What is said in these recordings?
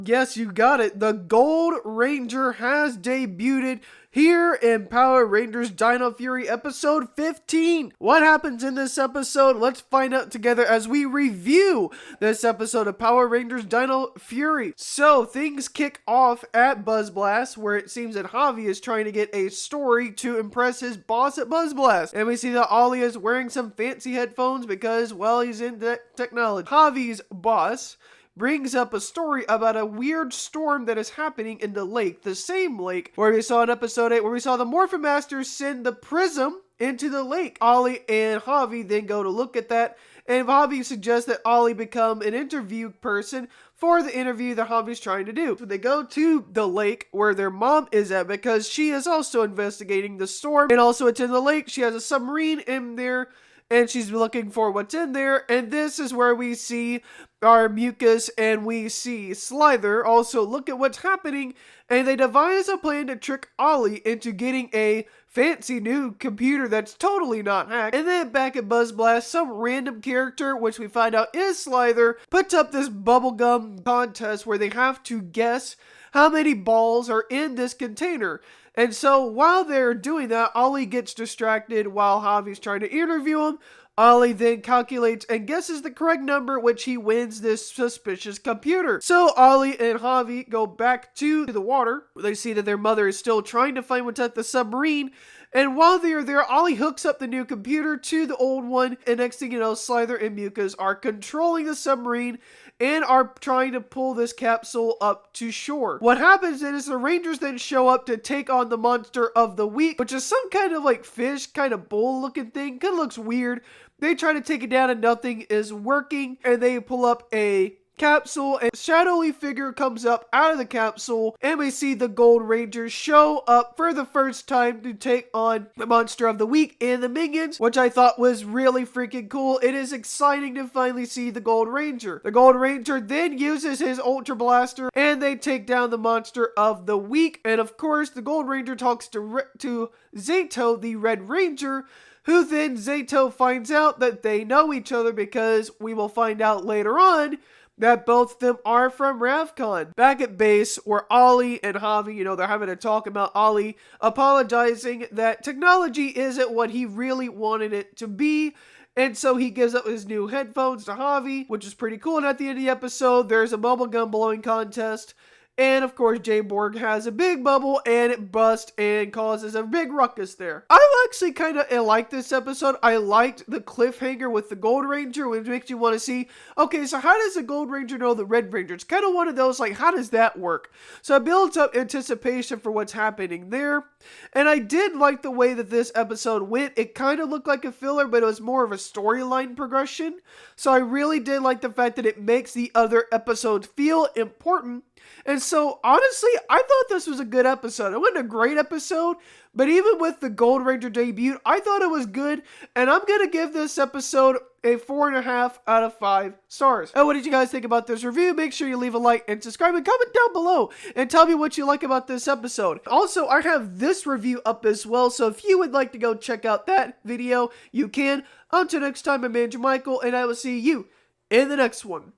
Yes, you got it. The Gold Ranger has debuted here in Power Rangers Dino Fury episode 15. What happens in this episode? Let's find out together as we review this episode of Power Rangers Dino Fury. So things kick off at Buzz Blast, where it seems that Javi is trying to get a story to impress his boss at Buzz Blast. And we see that Ollie is wearing some fancy headphones because, well, he's into technology. Javi's boss brings up a story about a weird storm that is happening in the lake, the same lake where we saw in episode 8, where we saw the Morphin Master send the prism into the lake. Ollie and Javi then go to look at that, and Javi suggests that Ollie become an interview person for the interview that Javi's trying to do. So they go to the lake where their mom is at because she is also investigating the storm, and also it's in the lake. She has a submarine in there, and she's looking for what's in there, and this is where we see our Mucus and we see Slither also look at what's happening, and they devise a plan to trick Ollie into getting a fancy new computer that's totally not hacked. And then back at Buzz Blast, some random character, which we find out is Slither, puts up this bubblegum contest where they have to guess how many balls are in this container. And so while they're doing that, Ollie gets distracted while Javi's trying to interview him. Ollie then calculates and guesses the correct number, which he wins this suspicious computer. So Ollie and Javi go back to the water. They see that their mother is still trying to find what's at the submarine. And while they're there, Ollie hooks up the new computer to the old one. And next thing you know, Slither and Mucus are controlling the submarine and are trying to pull this capsule up to shore. What happens then is the Rangers then show up to take on the monster of the week, which is some kind of like fish, kind of bull looking thing. Kind of looks weird. They try to take it down and nothing is working, and they pull up a capsule, and a shadowy figure comes up out of the capsule, and we see the Gold Rangers show up for the first time to take on the monster of the week and the minions, which I thought was really freaking cool. It is exciting to finally see the Gold Ranger. The Gold Ranger then uses his Ultra Blaster, and they take down the monster of the week. And of course, the Gold Ranger talks to Zayto the Red Ranger, who then Zayto finds out that they know each other because we will find out later on that both of them are from Ravcon. Back at base, where Ollie and Javi, they're having a talk about Ollie apologizing that technology isn't what he really wanted it to be. And so he gives up his new headphones to Javi, which is pretty cool. And at the end of the episode, there's a bubblegum blowing contest. And of course, Jay Borg has a big bubble and it busts and causes a big ruckus there. I actually kind of liked this episode. I liked the cliffhanger with the Gold Ranger, which makes you want to see, okay, so how does the Gold Ranger know the Red Ranger? It's kind of one of those, like, how does that work? So it builds up anticipation for what's happening there. And I did like the way that this episode went. It kind of looked like a filler, but it was more of a storyline progression. So I really did like the fact that it makes the other episodes feel important. And so, honestly, I thought this was a good episode. It wasn't a great episode, but even with the Gold Ranger debut, I thought it was good. And I'm going to give this episode a 4.5 out of 5 stars. And what did you guys think about this review? Make sure you leave a like and subscribe and comment down below and tell me what you like about this episode. Also, I have this review up as well, so if you would like to go check out that video, you can. Until next time, I'm Andrew Michael, and I will see you in the next one.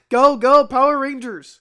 Go, go, Power Rangers!